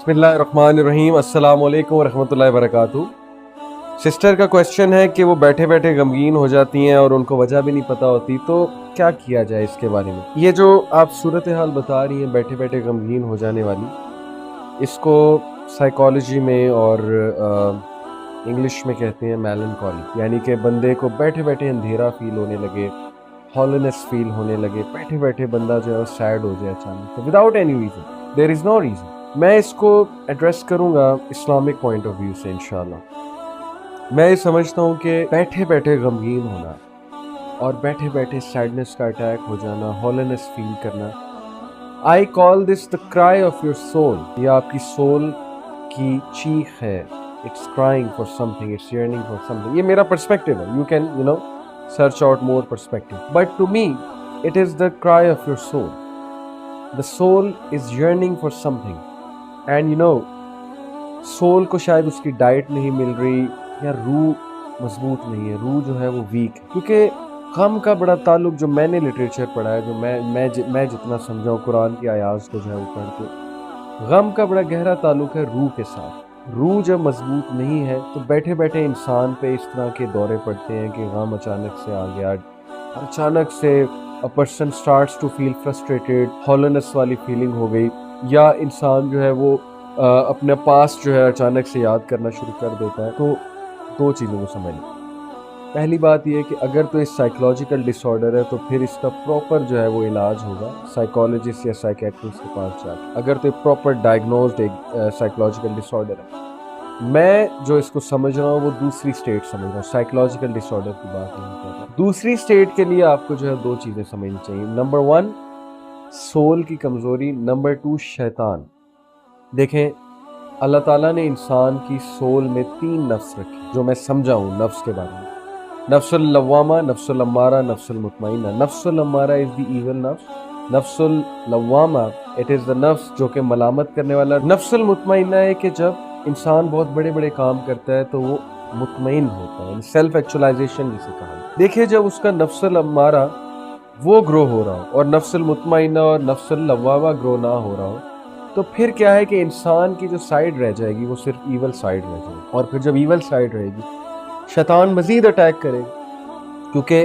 बिस्मिल्लाहिर्रहमानिर्रहीम, अस्सलाम वालेकुम रहमतुल्लाहि वबरकातुहू। सिस्टर का क्वेश्चन है कि वो बैठे बैठे गमगीन हो जाती हैं और उनको वजह भी नहीं पता होती, तो क्या किया जाए इसके बारे में। ये जो आप सूरत हाल बता रही हैं बैठे बैठे गमगीन हो जाने वाली, इसको साइकोलॉजी में और इंग्लिश में कहते हैं मेलनकॉली, यानी कि बंदे को बैठे बैठे अंधेरा फील होने लगे, हॉलोनेस फील होने लगे, बैठे बैठे बंदा जो है सैड हो जाए अचानक, without any reason, there is no reason. मैं इसको एड्रेस करूंगा इस्लामिक पॉइंट ऑफ व्यू से इंशाल्लाह। मैं ये समझता हूँ कि बैठे बैठे गमगीन होना और बैठे बैठे सैडनेस का अटैक हो जाना, हॉलोनेस फील करना, I call this the cry of your soul. ये आपकी सोल की चीख है, it's crying for something, it's yearning for something. ये मेरा पर्सपेक्टिव है, you can search out more perspective, but to me it is the cry of your soul. The soul is yearning for something, and soul को शायद उसकी diet नहीं मिल रही या रूह मजबूत नहीं है, रूह जो है वो वीक है, क्योंकि गम का बड़ा ताल्लुक, जो मैंने लिटरेचर पढ़ा है, जो मैं जितना समझा हूँ कुरान की आयात को जो है वो पढ़ के, गम का बड़ा गहरा ताल्लुक है रूह के साथ। रूह जब मजबूत नहीं है तो बैठे बैठे इंसान पे इस तरह के दौरे पड़ते हैं कि गम अचानक से आ गया, और अचानक से a person starts to feel frustrated, hollowness वाली फीलिंग हो गई, या इंसान जो है वो अपने पास जो है अचानक से याद करना शुरू कर देता है। तो दो चीज़ों को समझ लें। पहली बात यह है कि अगर तो इस साइकोलॉजिकल डिसऑर्डर है तो फिर इसका प्रॉपर जो है वो इलाज होगा साइकोलॉजिस्ट या साइकेट्रिस्ट के पास जाकर, अगर तो प्रॉपर डायग्नोज्ड एक साइकोलॉजिकल डिसऑर्डर है। मैं जो इसको समझ रहा हूँ वो दूसरी स्टेट समझ रहा हूँ, साइकोलॉजिकल डिसऑर्डर की बात नहीं कर रहा। दूसरी स्टेट के लिए आपको जो है दो चीज़ें समझनी चाहिए। नंबर 1 सोल की कमज़ोरी, नंबर 2 शैतान। देखें, अल्लाह ताला ने इंसान की सोल में 3 नफ्स रखे, जो मैं समझा हूँ नफ्स के बारे में। नफ्सुल लव्वामा, नफ्सुल अम्मारा, नफ्सुल मुतमइन्ना। नफ्सुल अम्मारा इज़ द ईविल नफ्स, नफ्सुल लव्वामा इट इज़ द नफ्स जो कि मलामत करने वाला। नफ्सुल मुतमइन्ना है कि जब इंसान बहुत बड़े बड़े काम करता है तो वो मुतमइन होता है, सेल्फ एक्चुअलाइजेशन जिसे कहा। देखिए, जब उसका नफ्सुल अम्मारा वो ग्रो हो रहा हो और नफ्सुल मुतमइन्ना और नफ्सुल लव्वामा ग्रो ना हो रहा हो, तो फिर क्या है कि इंसान की जो साइड रह जाएगी वो सिर्फ ईवल साइड रह जाएगी, और फिर जब ईवल साइड रहेगी शैतान मजीद अटैक करेगा, क्योंकि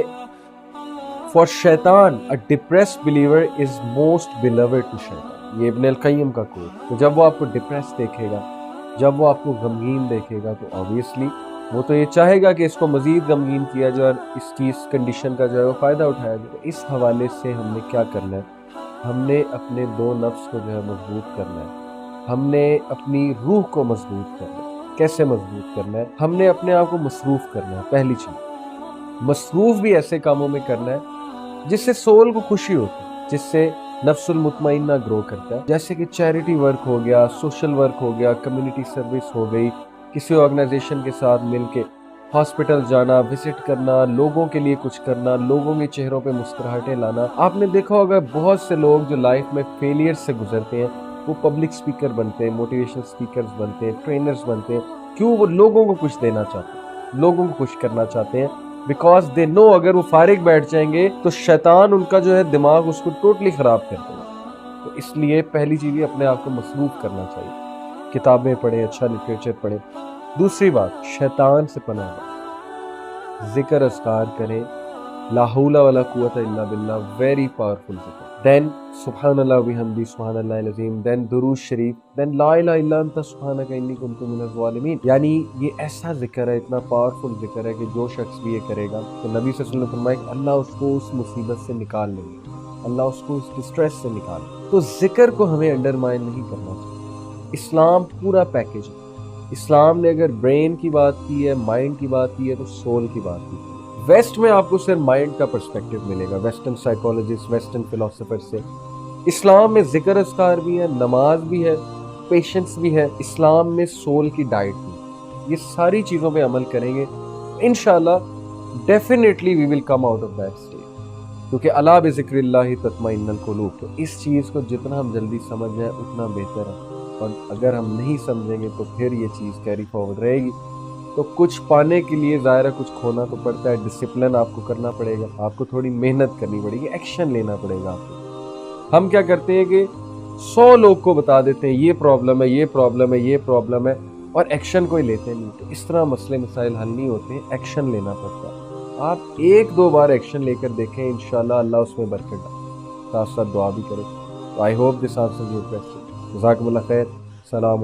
फॉर शैतान a depressed believer is most beloved to शैतान। ये इब्न अल क़य्यिम का कोट। तो जब वो आपको डिप्रेस देखेगा, जब वो आपको गमगीन देखेगा, तो ऑब्वियसली वो तो ये चाहेगा कि इसको मजीद गमगीन किया जाए और इसकी इस कंडीशन का जो है वो फ़ायदा उठाया जाए। तो इस हवाले से हमने क्या करना है, हमने अपने 2 नफ्स को जो है मजबूत करना है, हमने अपनी रूह को मजबूत करना है। कैसे मजबूत करना है? हमने अपने आप को मसरूफ़ करना है। पहली चीज़, मसरूफ़ भी ऐसे कामों में करना है जिससे सोल को खुशी होती है, जिससे नफ्सुल मुतमइन्ना ग्रो करता है, जैसे कि चैरिटी वर्क हो गया, सोशल वर्क हो गया, कम्युनिटी सर्विस हो गई, किसी ऑर्गेनाइजेशन के साथ मिलके हॉस्पिटल जाना, विजिट करना, लोगों के लिए कुछ करना, लोगों के चेहरों पे मुस्कुराहटें लाना। आपने देखा होगा बहुत से लोग जो लाइफ में फेलियर से गुजरते हैं वो पब्लिक स्पीकर बनते हैं, मोटिवेशनल स्पीकर्स बनते हैं, ट्रेनर्स बनते हैं। क्यों? वो लोगों को कुछ देना चाहते हैं, लोगों को खुश करना चाहते हैं, बिकॉज दे नो अगर वो फारिग बैठ जाएंगे तो शैतान उनका जो है दिमाग उसको टोटली ख़राब कर देगा। तो इसलिए पहली चीज़ अपने आप को मसरूफ़ करना चाहिए, किताबें पढ़ें, अच्छा लिटरेचर पढ़ें। दूसरी बात, शैतान से पनाह, जिक्र अस्कार करें, ला हौला वला कुव्वता इल्ला बिल्लाह, वेरी पावरफुल जिक्र। देन सुब्हानल्लाह बिहम्दी सुब्हानल्लाहिल अज़ीम, देन दुरूद शरीफ, देन ला इलाहा इल्ला अंता सुब्हानका इन्नी कुन्तु मिनज़ ज़ालिमीन। यानी ये ऐसा जिक्र है, इतना पावरफुल जिक्र है कि जो शख्स भी ये करेगा तो नबी सल्लल्लाहु अलैहि वसल्लम ने फरमाया कि अल्लाह उसको उस मुसीबत से निकाल लेंगे, अल्लाह उसको उस डिस्ट्रेस से निकाल। तो जिक्र को हमें अंडरमाइन नहीं करना चाहिए। इस्लाम पूरा पैकेज है। इस्लाम ने अगर ब्रेन की बात की है, माइंड की बात की है, तो सोल की बात की है। वेस्ट में आपको सिर्फ माइंड का पर्सपेक्टिव मिलेगा, वेस्टर्न साइकोलॉजिस्ट, वेस्टर्न फिलोसोफर से। इस्लाम में जिक्र अस्कार भी है, नमाज भी है, पेशेंस भी है, इस्लाम में सोल की डाइट भी। ये सारी चीज़ों पे अमल करेंगे इंशाल्लाह definitely we will come out of that state, क्योंकि अला बिज़िक्रिल्लाहि तत्मइन्नुल क़ुलूब। तो इस चीज़ को जितना हम जल्दी समझ जाए उतना बेहतर है, और अगर हम नहीं समझेंगे तो फिर ये चीज़ कैरी फॉरवर्ड रहेगी। तो कुछ पाने के लिए ज़ाहिर है कुछ खोना तो पड़ता है, डिसिप्लिन आपको करना पड़ेगा, आपको थोड़ी मेहनत करनी पड़ेगी, एक्शन लेना पड़ेगा आपको। हम क्या करते हैं कि 100 लोग को बता देते हैं ये प्रॉब्लम है, ये प्रॉब्लम है, ये प्रॉब्लम है, और एक्शन कोई लेते नहीं। तो इस तरह मसले मसाइल हल नहीं होते, एक्शन लेना पड़ता है। आप 1-2 बार एक्शन लेकर देखें, इंशाल्लाह अल्लाह उसमें बरकत डाले। साथ साथ दुआ भी करें। तो I hope this answers your question. जज़ाकुमुल्लाह खैर। सलाम।